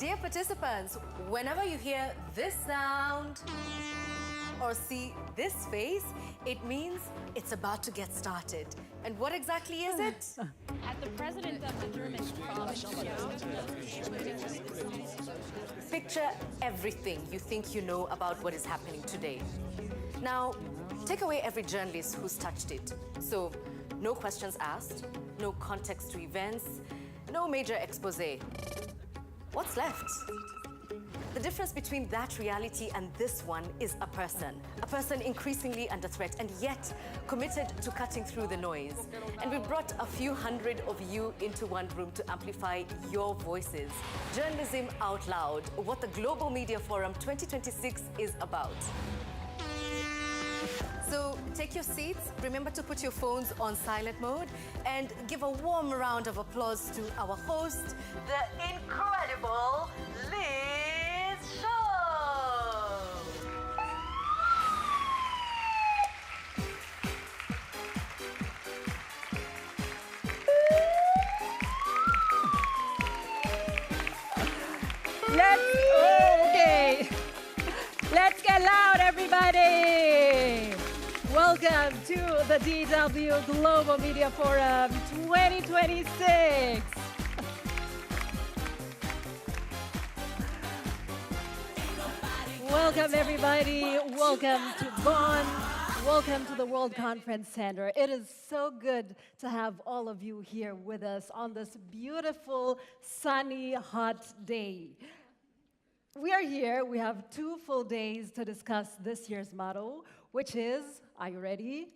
Dear participants, whenever you hear this sound or see this face, it means it's about to get started. And what exactly is it? At the president of the German province. Picture everything you think you know about what is happening today. Now, take away every journalist who's touched it. So, no questions asked, no context to events, no major expose. What's left? The difference between that reality and this one is a person increasingly under threat and yet committed to cutting through the noise. And we brought a few hundred of you into one room to amplify your voices. Journalism Out Loud, what the Global Media Forum 2026 is about. So take your seats, remember to put your phones on silent mode, and give a warm round of applause to our host, the incredible Liz Shoo. Okay. Let's get loud, everybody. Welcome to the DW Global Media Forum 2026. Welcome, everybody. Welcome to Bonn. Welcome to the World Conference Center. It is so good to have all of you here with us on this beautiful, sunny, hot day. We are here. We have 2 full days to discuss this year's motto, which is, are you ready?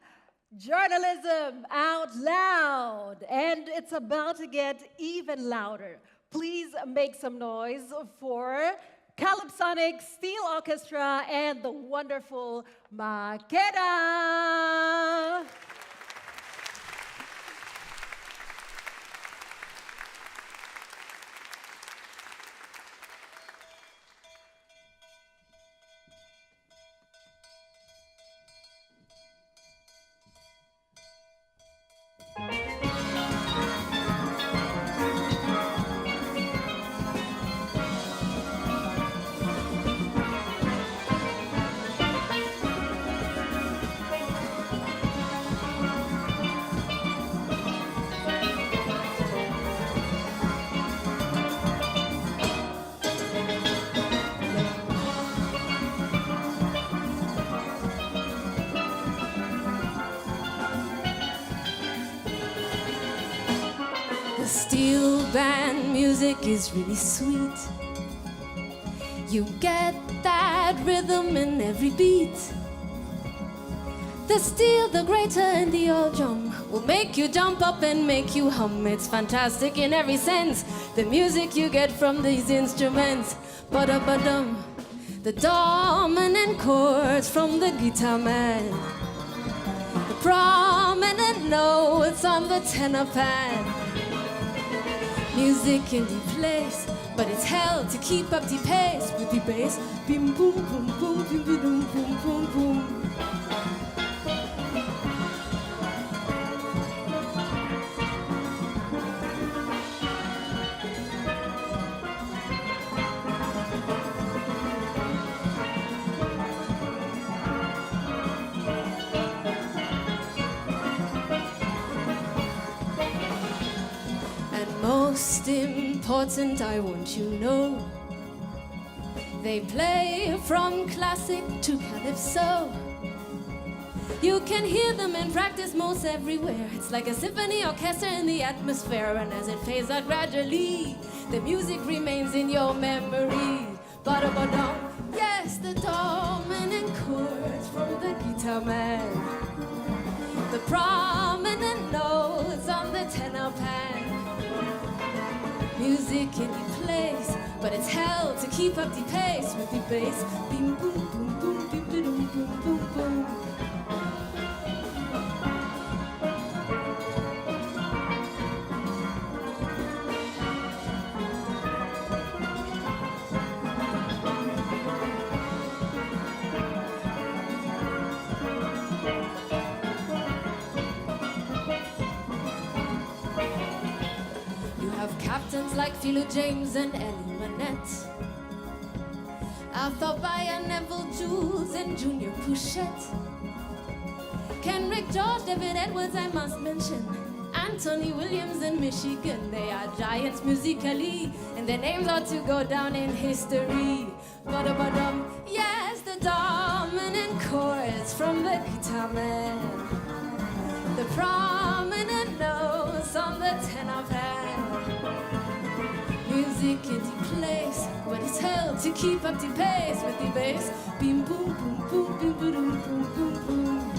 Journalism Out Loud. And it's about to get even louder. Please make some noise for Calypsonic Steel Orchestra and the wonderful Makeda. Steel band music is really sweet. You get that rhythm in every beat. The steel, the grater, and the oil drum will make you jump up and make you hum. It's fantastic in every sense, the music you get from these instruments. Ba-da-ba-dum, the dominant chords from the guitar man, the prominent notes on the tenor pad. Music in the place, but it's hell to keep up the pace with the bass. Bim boom boom boom bim boom boom boom boom. Most important, I want you to know, they play from classic to calypso. You can hear them in practice most everywhere. It's like a symphony orchestra in the atmosphere, and as it fades out gradually, the music remains in your memory. Ba-da-ba-dum, yes, the dominant chords from the guitar man, the prominent notes on the tenor pan. Music in the place, but it's hell to keep up the pace with the bass. Bim boom boom boom bim boom boom boom boom. captains like Philo James and Ellie Manette. Arthur Bayer, Neville Jules, and Junior Pouchette. Kenrick, George, David Edwards, I must mention. Anthony Williams in Michigan, they are giants musically, and their names are to go down in history. Ba-da-ba-dum, yes, the dominant chords from the guitar man, the prominent notes on the tenor pad. Music in the place, but it's held to keep up the pace with the bass. Beam, boom, boom, boom, boom, boom, boom, boom, boom.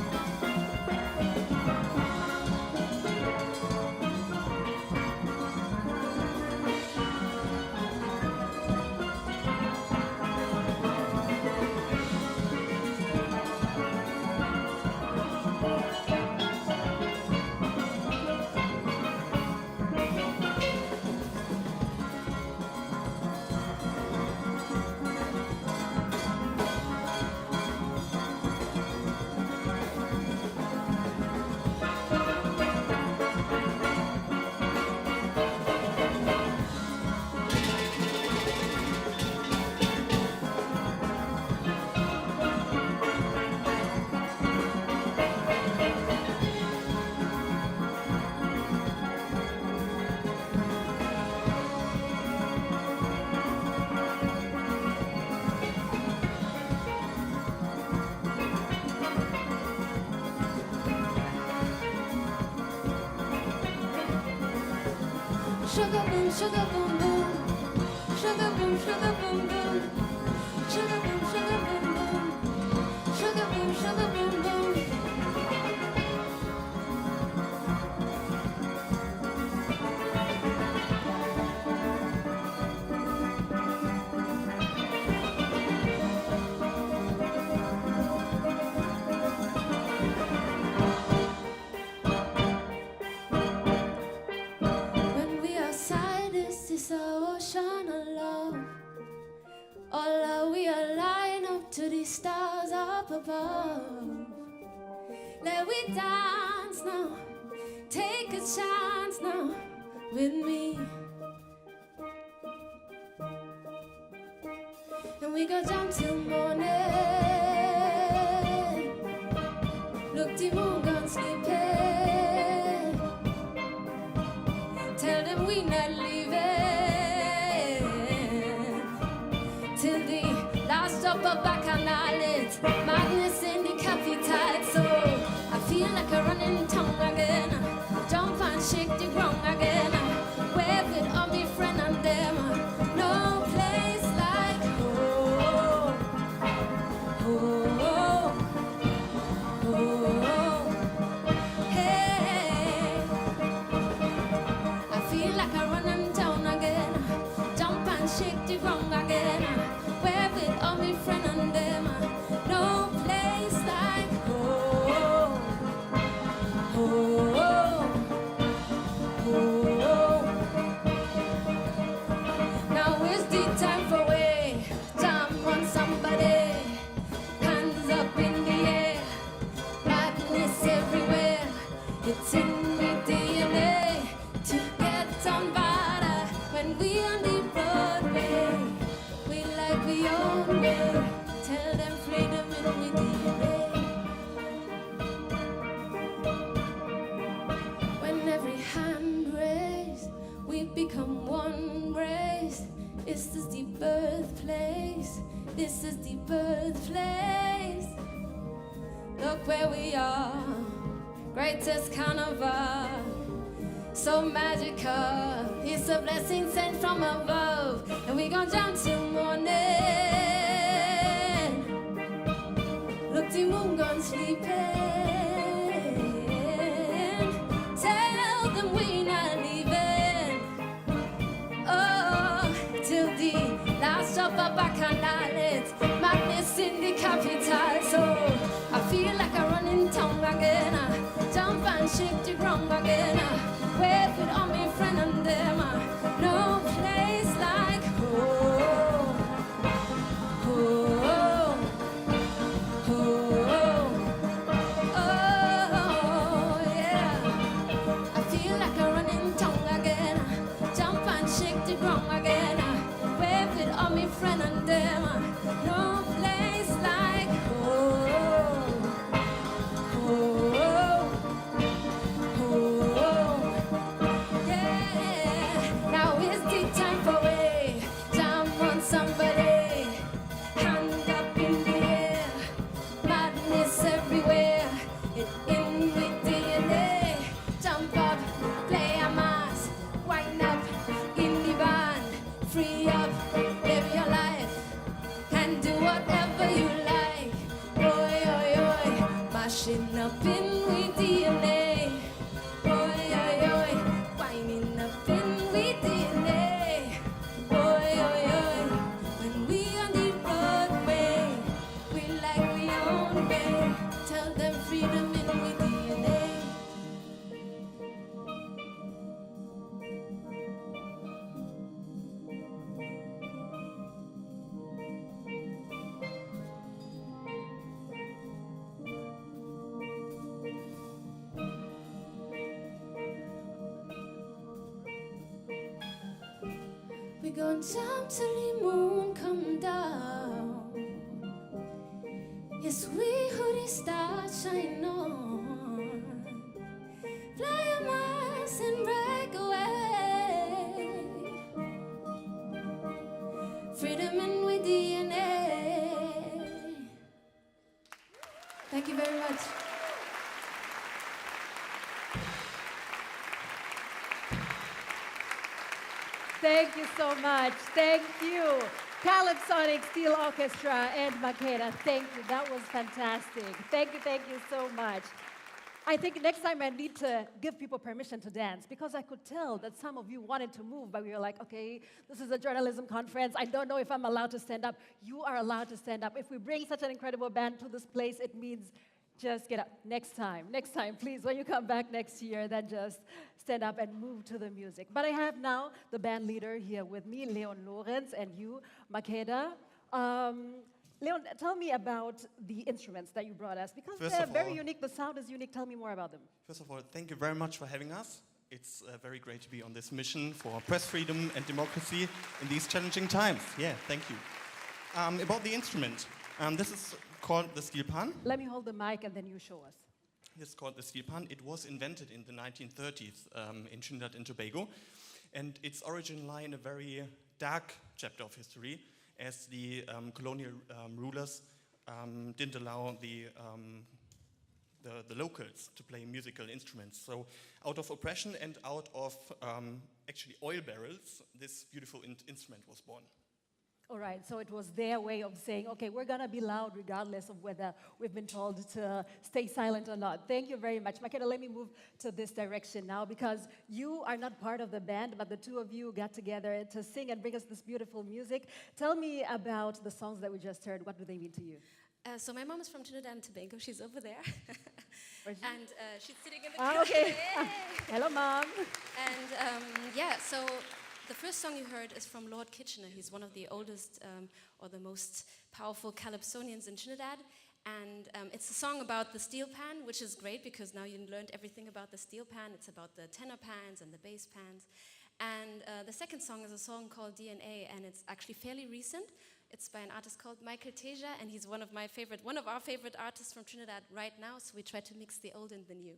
Sugar boom, sugar boom boom. Sugar boom, sugar boom boom. Sugar boom, sugar boom boom. Sugar boom, sugar boom boom. All we align up to the stars up above. Let we dance now, take a chance now with me. And we go jump till morning. Look, the moon gone sleeping. Tell them we not leaving till the last drop of bacchanal. It's madness in the capital. So I feel like a running tongue again. Jump and shake the ground again. Wave it on me friend and them. No place like home. Oh, oh, oh. Hey, I feel like a running town again. Jump and shake the ground again. Wave it on me friend and them. No place like home. Oh, oh, oh. Now is the time for way. Jump on somebody. Hands up in the air. Madness everywhere. It's in the DNA to get on better. When we on the Broadway, we like we own way. Tell them freedom in the DNA. When every hand raised, we become one race. This is the birthplace. This is the birthplace. Look where we are, greatest carnival. So magical, it's a blessing sent from above. And we gon' jump till morning. Look, the moon gone sleeping. Tell them we not leaving. Oh, till the last drop of bacchanal. It's madness in the capital. So I feel like a running tongue again. Jump and shake the ground again. Wave it on me friend and them. No place like home. Oh, oh, oh. gonna jump till the moon come down. Yes, we who the stars shine on. Fly a miles and break away. Freedom in with DNA. Thank you very much. Thank you so much. Thank you. Calypsonic Steel Orchestra and Makeda, thank you. That was fantastic. Thank you so much. I think next time I need to give people permission to dance because I could tell that some of you wanted to move, but we were like, okay, this is a journalism conference. I don't know if I'm allowed to stand up. You are allowed to stand up. If we bring such an incredible band to this place, it means just get up. Next time, please, when you come back next year, then just stand up and move to the music. But I have now the band leader here with me, Leon Lorenz, and you, Makeda. Leon, tell me about the instruments that you brought us, because they're very unique. The sound is unique. Tell me more about them. First of all, thank you very much for having us. It's very great to be on this mission for press freedom and democracy in these challenging times. Yeah, thank you. About the instrument, this is called the steel pan. Let me hold the mic and then you show us. This is called the steel pan. It was invented in the 1930s in Trinidad and Tobago. And its origin lie in a very dark chapter of history, as the colonial rulers didn't allow the locals to play musical instruments. So out of oppression and out of actually oil barrels, this beautiful instrument was born. All right, so it was their way of saying, okay, we're gonna be loud regardless of whether we've been told to stay silent or not. Thank you very much. Makeda, let me move to this direction now because you are not part of the band, but the two of you got together to sing and bring us this beautiful music. Tell me about the songs that we just heard. What do they mean to you? So my mom is from Trinidad and Tobago. She's over there. And she's sitting in the Ah, okay. Hello, Mom. And yeah, so the first song you heard is from Lord Kitchener. He's one of the oldest or the most powerful calypsonians in Trinidad. And it's a song about the steel pan, which is great because now you learned everything about the steel pan. It's about the tenor pans and the bass pans. And the second song is a song called DNA, and it's actually fairly recent. It's by an artist called Michael Teja, and he's one of our favorite artists from Trinidad right now, so we try to mix the old and the new.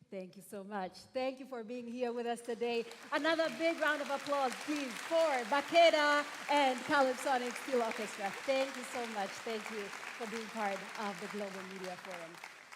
Thank you so much. Thank you for being here with us today. Another big round of applause, please, for Makeda and Calypsonic Steel Orchestra. Thank you so much. Thank you for being part of the Global Media Forum.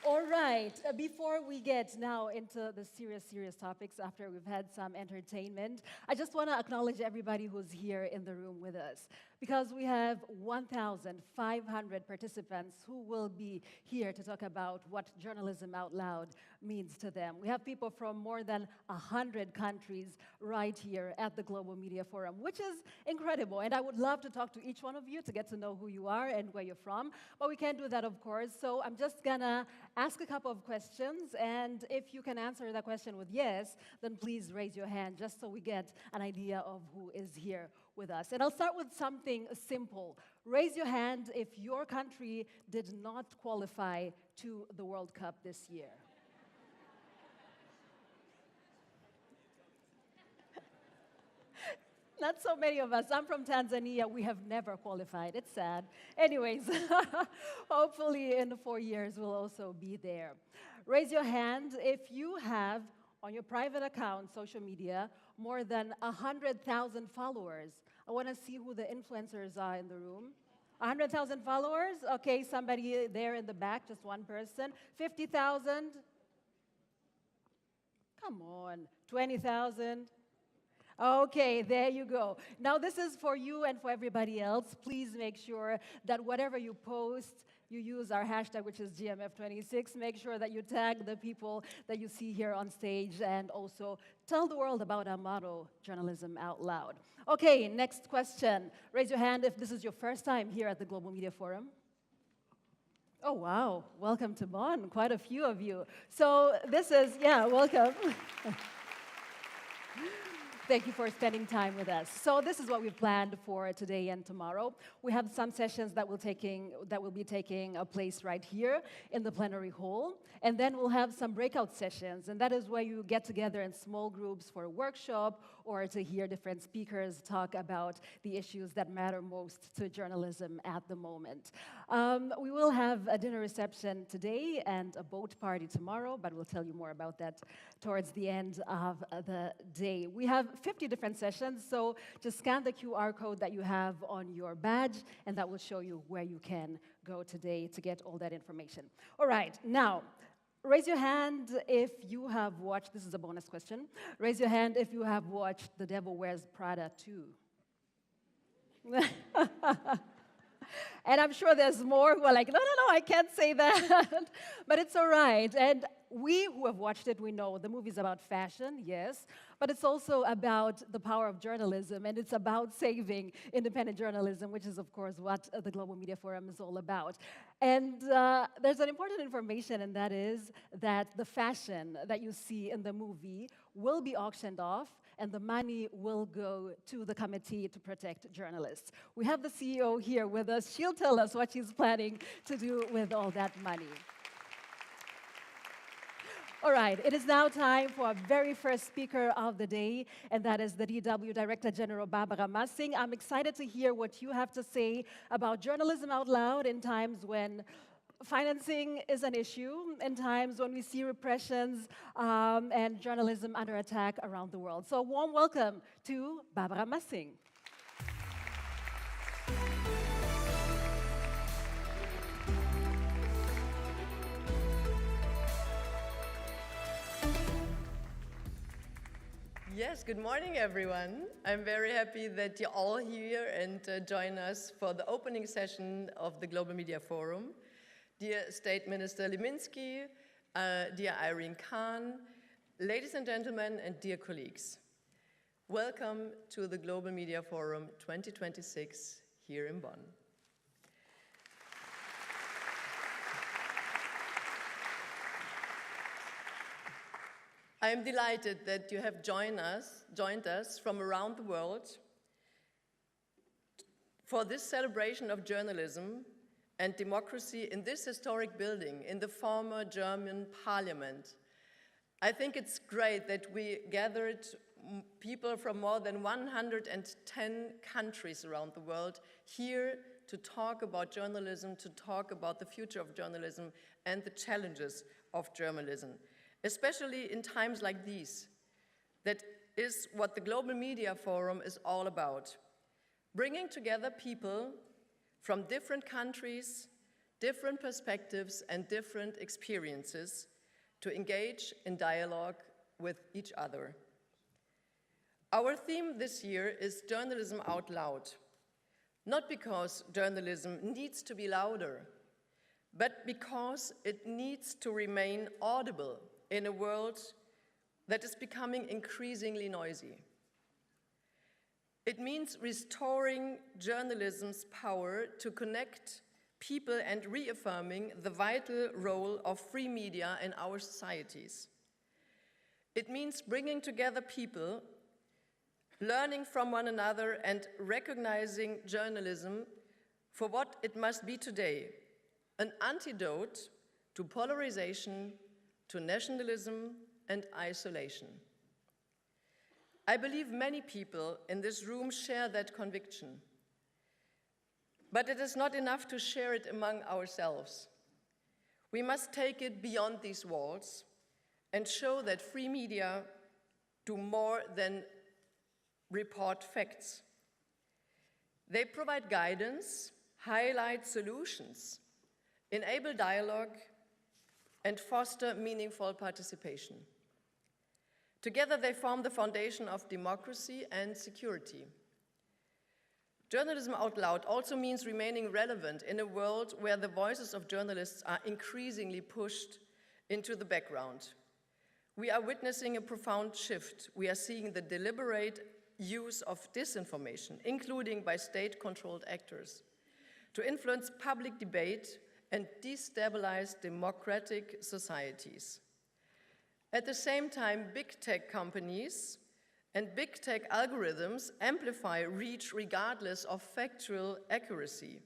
All right, before we get now into the serious topics after we've had some entertainment, I just want to acknowledge everybody who's here in the room with us because we have 1,500 participants who will be here to talk about what Journalism Out Loud means to them. We have people from more than 100 countries right here at the Global Media Forum, which is incredible. And I would love to talk to each one of you to get to know who you are and where you're from, but we can't do that, of course. So I'm just gonna ask a couple of questions, and if you can answer that question with yes, then please raise your hand just so we get an idea of who is here with us. And I'll start with something simple. Raise your hand if your country did not qualify to the World Cup this year. Not so many of us. I'm from Tanzania. We have never qualified. It's sad. Anyways, hopefully in 4 years we'll also be there. Raise your hand if you have on your private account, social media, more than 100,000 followers. I want to see who the influencers are in the room. 100,000 followers? Okay, somebody there in the back, just one person. 50,000? Come on. 20,000? Okay, there you go. Now this is for you and for everybody else. Please make sure that whatever you post, you use our hashtag, which is GMF26. Make sure that you tag the people that you see here on stage and also tell the world about our motto, Journalism Out Loud. Okay, next question. Raise your hand if this is your first time here at the Global Media Forum. Oh, wow. Welcome to Bonn. Quite a few of you. So this is, yeah, welcome. Thank you for spending time with us. So this is what we've planned for today and tomorrow. We have some sessions that will be taking place right here in the plenary hall, and then we'll have some breakout sessions, and that is where you get together in small groups for a workshop or to hear different speakers talk about the issues that matter most to journalism at the moment. We will have a dinner reception today and a boat party tomorrow, but we'll tell you more about that towards the end of the day. We have 50 different sessions, so just scan the QR code that you have on your badge, and that will show you where you can go today to get all that information. All right, now, raise your hand if you have watched, this is a bonus question, raise your hand if you have watched The Devil Wears Prada 2. And I'm sure there's more who are like, no, I can't say that. But it's all right. And we who have watched it, we know the movie's about fashion, yes, but it's also about the power of journalism, and it's about saving independent journalism, which is, of course, what the Global Media Forum is all about. And there's an important information, and that is that the fashion that you see in the movie will be auctioned off, and the money will go to the Committee to Protect Journalists. We have the CEO here with us. She'll tell us what she's planning to do with all that money. All right, it is now time for our very first speaker of the day, and that is the DW Director General Barbara Massing. I'm excited to hear what you have to say about journalism out loud in times when financing is an issue, in times when we see repressions and journalism under attack around the world. So a warm welcome to Barbara Massing. Yes, good morning, everyone. I'm very happy that you're all here and join us for the opening session of the Global Media Forum. Dear State Minister Liminski, dear Irene Khan, ladies and gentlemen, and dear colleagues, welcome to the Global Media Forum 2026 here in Bonn. I am delighted that you have joined us from around the world for this celebration of journalism and democracy in this historic building in the former German parliament. I think it's great that we gathered people from more than 110 countries around the world here to talk about journalism, to talk about the future of journalism and the challenges of journalism. Especially in times like these. That is what the Global Media Forum is all about. Bringing together people from different countries, different perspectives, and different experiences to engage in dialogue with each other. Our theme this year is Journalism Out Loud. Not because journalism needs to be louder, but because it needs to remain audible in a world that is becoming increasingly noisy. It means restoring journalism's power to connect people and reaffirming the vital role of free media in our societies. It means bringing together people, learning from one another, and recognizing journalism for what it must be today, an antidote to polarization, to nationalism and isolation. I believe many people in this room share that conviction. But it is not enough to share it among ourselves. We must take it beyond these walls and show that free media do more than report facts. They provide guidance, highlight solutions, enable dialogue, and foster meaningful participation. Together, they form the foundation of democracy and security. Journalism out loud also means remaining relevant in a world where the voices of journalists are increasingly pushed into the background. We are witnessing a profound shift. We are seeing the deliberate use of disinformation, including by state-controlled actors, to influence public debate and destabilize democratic societies. At the same time, big tech companies and big tech algorithms amplify reach regardless of factual accuracy.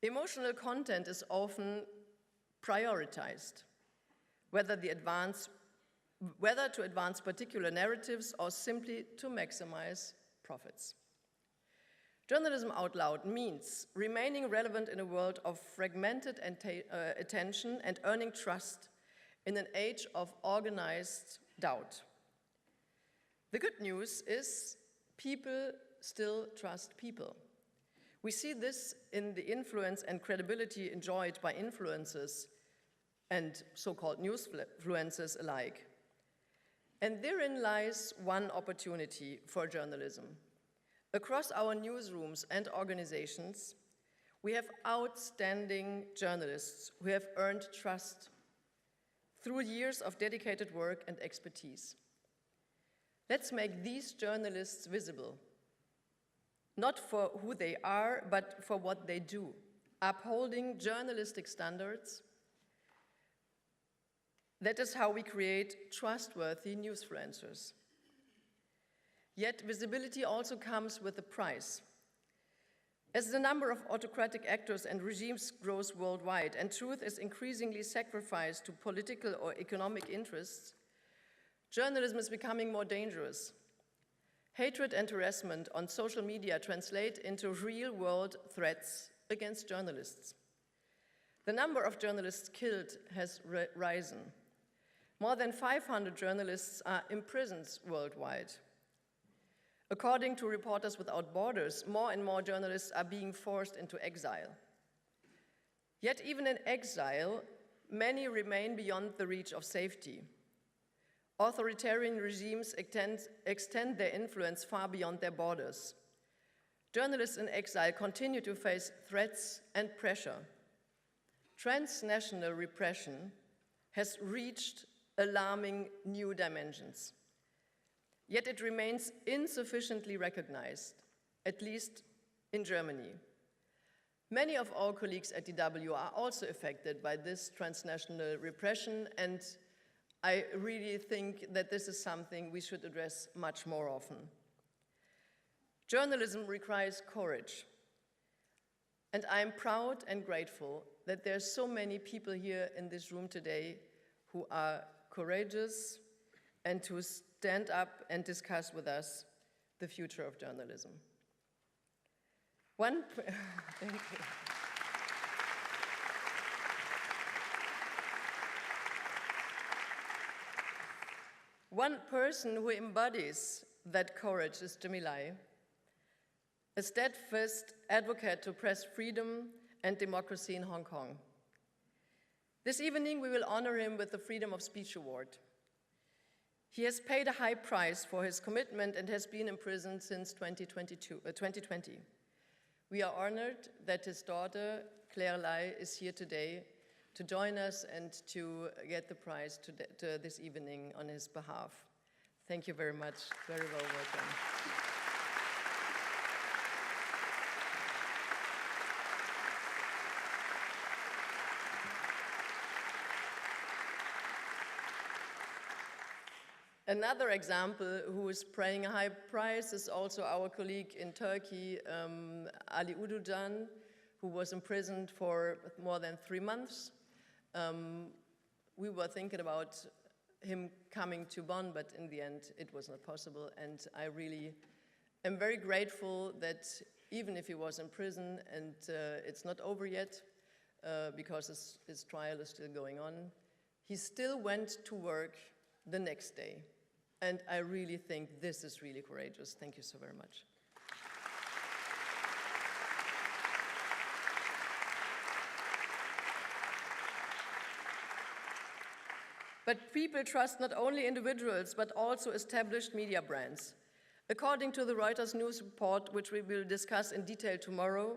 Emotional content is often prioritized, whether to advance particular narratives or simply to maximize profits. Journalism out loud means remaining relevant in a world of fragmented attention and earning trust in an age of organized doubt. The good news is people still trust people. We see this in the influence and credibility enjoyed by influencers and so-called newsfluencers alike. And therein lies one opportunity for journalism. Across our newsrooms and organizations, we have outstanding journalists who have earned trust through years of dedicated work and expertise. Let's make these journalists visible, not for who they are, but for what they do, upholding journalistic standards. That is how we create trustworthy newsfluencers. Yet visibility also comes with a price. As the number of autocratic actors and regimes grows worldwide and truth is increasingly sacrificed to political or economic interests, journalism is becoming more dangerous. Hatred and harassment on social media translate into real-world threats against journalists. The number of journalists killed has risen. More than 500 journalists are imprisoned worldwide. According to Reporters Without Borders, more and more journalists are being forced into exile. Yet even in exile, many remain beyond the reach of safety. Authoritarian regimes extend their influence far beyond their borders. Journalists in exile continue to face threats and pressure. Transnational repression has reached alarming new dimensions. Yet it remains insufficiently recognized, at least in Germany. Many of our colleagues at DW are also affected by this transnational repression, and I really think that this is something we should address much more often. Journalism requires courage, and I'm proud and grateful that there are so many people here in this room today who are courageous and who stand up and discuss with us the future of journalism. Thank you. One person who embodies that courage is Jimmy Lai, a steadfast advocate to press freedom and democracy in Hong Kong. This evening, we will honor him with the Freedom of Speech Award. He has paid a high price for his commitment and has been in prison since 2020. We are honored that his daughter, Claire Lai, is here today to join us and to get the prize this evening on his behalf. Thank you very much. Very well welcome. Another example who is paying a high price is also our colleague in Turkey, Ali Uducan, who was imprisoned for more than 3 months. We were thinking about him coming to Bonn, but in the end, it was not possible. And I really am very grateful that even if he was in prison and it's not over yet, because his trial is still going on, he still went to work the next day. And I really think this is really courageous. Thank you so very much. But people trust not only individuals, but also established media brands. According to the Reuters news report, which we will discuss in detail tomorrow,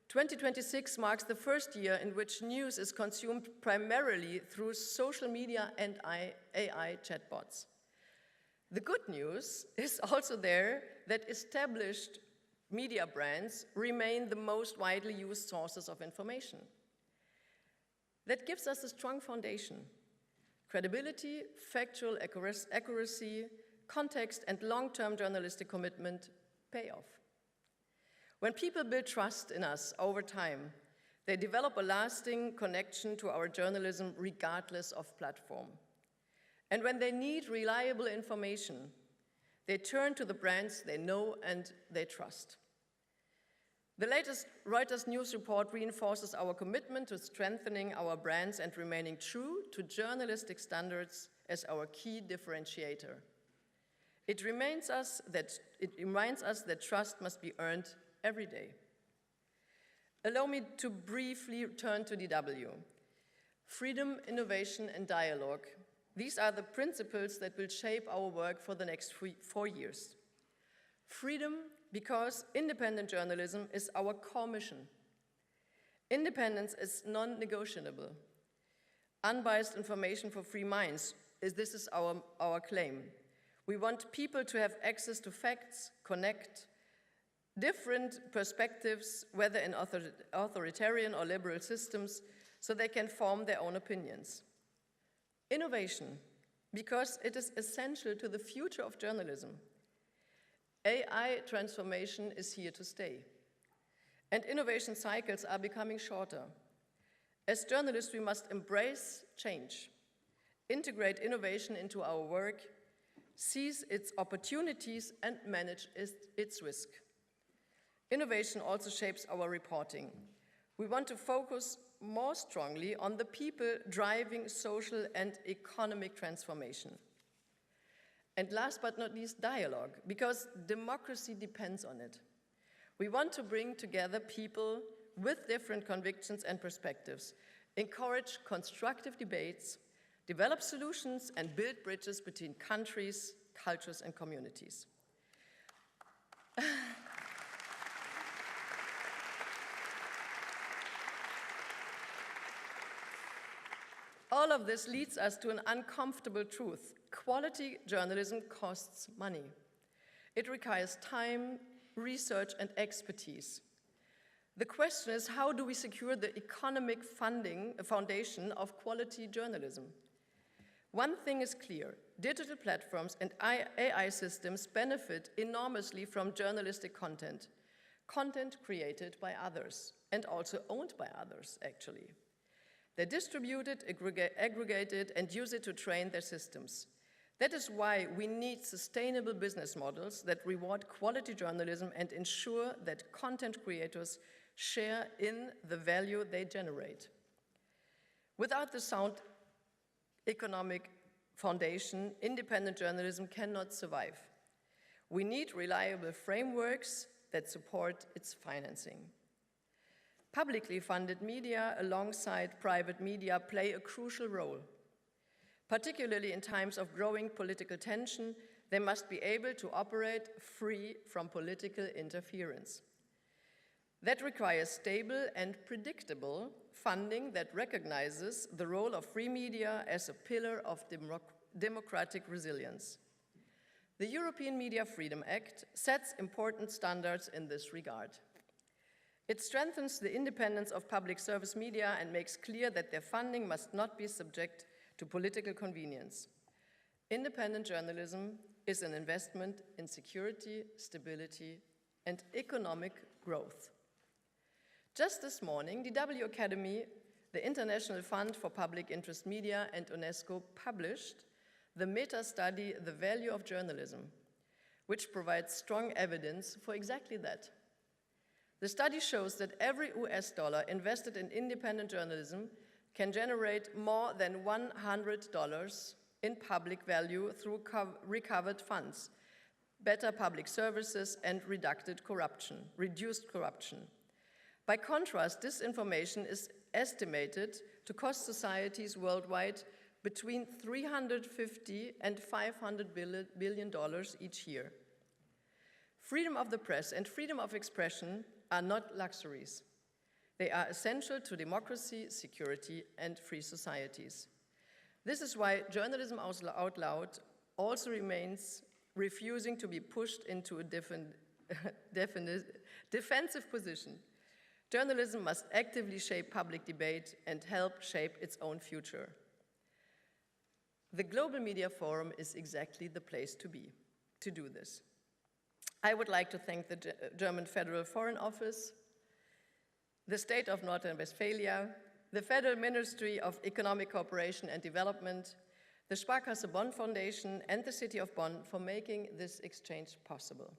2026 marks the first year in which news is consumed primarily through social media and AI chatbots. The good news is also there that established media brands remain the most widely used sources of information. That gives us a strong foundation: credibility, factual accuracy, context, and long-term journalistic commitment pay off. When people build trust in us over time, they develop a lasting connection to our journalism regardless of platform. And when they need reliable information, they turn to the brands they know and they trust. The latest Reuters news report reinforces our commitment to strengthening our brands and remaining true to journalistic standards as our key differentiator. It reminds us that trust must be earned every day. Allow me to briefly turn to DW. Freedom, innovation, and dialogue. These are the principles that will shape our work for the next 4 years. Freedom, because independent journalism is our core mission. Independence is non-negotiable. Unbiased information for free minds, this is our claim. We want people to have access to facts, connect different perspectives, whether in authoritarian or liberal systems, so they can form their own opinions. Innovation, because it is essential to the future of journalism. AI transformation is here to stay, and innovation cycles are becoming shorter. As journalists, we must embrace change, integrate innovation into our work, seize its opportunities, and manage its risk. Innovation also shapes our reporting. We want to focus more strongly on the people driving social and economic transformation. And last but not least, dialogue, because democracy depends on it. We want to bring together people with different convictions and perspectives, encourage constructive debates, develop solutions, and build bridges between countries, cultures, and communities. All of this leads us to an uncomfortable truth. Quality journalism costs money. It requires time, research, and expertise. The question is, how do we secure the economic foundation of quality journalism? One thing is clear: digital platforms and AI systems benefit enormously from journalistic content created by others, and also owned by others, actually. They distribute it, aggregate it, and use it to train their systems. That is why we need sustainable business models that reward quality journalism and ensure that content creators share in the value they generate. Without the sound economic foundation, independent journalism cannot survive. We need reliable frameworks that support its financing. Publicly funded media alongside private media play a crucial role. Particularly in times of growing political tension, they must be able to operate free from political interference. That requires stable and predictable funding that recognizes the role of free media as a pillar of democratic resilience. The European Media Freedom Act sets important standards in this regard. It strengthens the independence of public service media and makes clear that their funding must not be subject to political convenience. Independent journalism is an investment in security, stability, and economic growth. Just this morning, DW Academy, the International Fund for Public Interest Media, and UNESCO published the meta-study, The Value of Journalism, which provides strong evidence for exactly that. The study shows that every US dollar invested in independent journalism can generate more than $100 in public value through recovered funds, better public services, and reduced corruption. By contrast, disinformation is estimated to cost societies worldwide between $350 and $500 billion each year. Freedom of the press and freedom of expression are not luxuries. They are essential to democracy, security, and free societies. This is why journalism out loud also remains refusing to be pushed into a defensive position. Journalism must actively shape public debate and help shape its own future. The Global Media Forum is exactly the place to be. to do this. I would like to thank the German Federal Foreign Office, the State of North Rhine-Westphalia, the Federal Ministry of Economic Cooperation and Development, the Sparkasse Bonn Foundation, and the City of Bonn for making this exchange possible.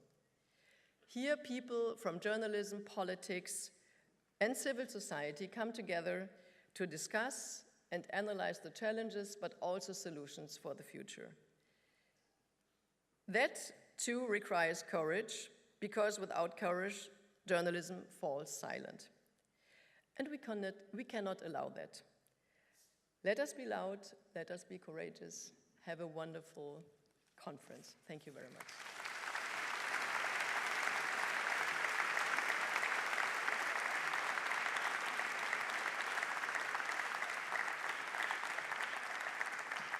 Here, people from journalism, politics, and civil society come together to discuss and analyze the challenges, but also solutions for the future. That, too, requires courage, because without courage, journalism falls silent. And we cannot allow that. Let us be loud, let us be courageous. Have a wonderful conference. Thank you very much.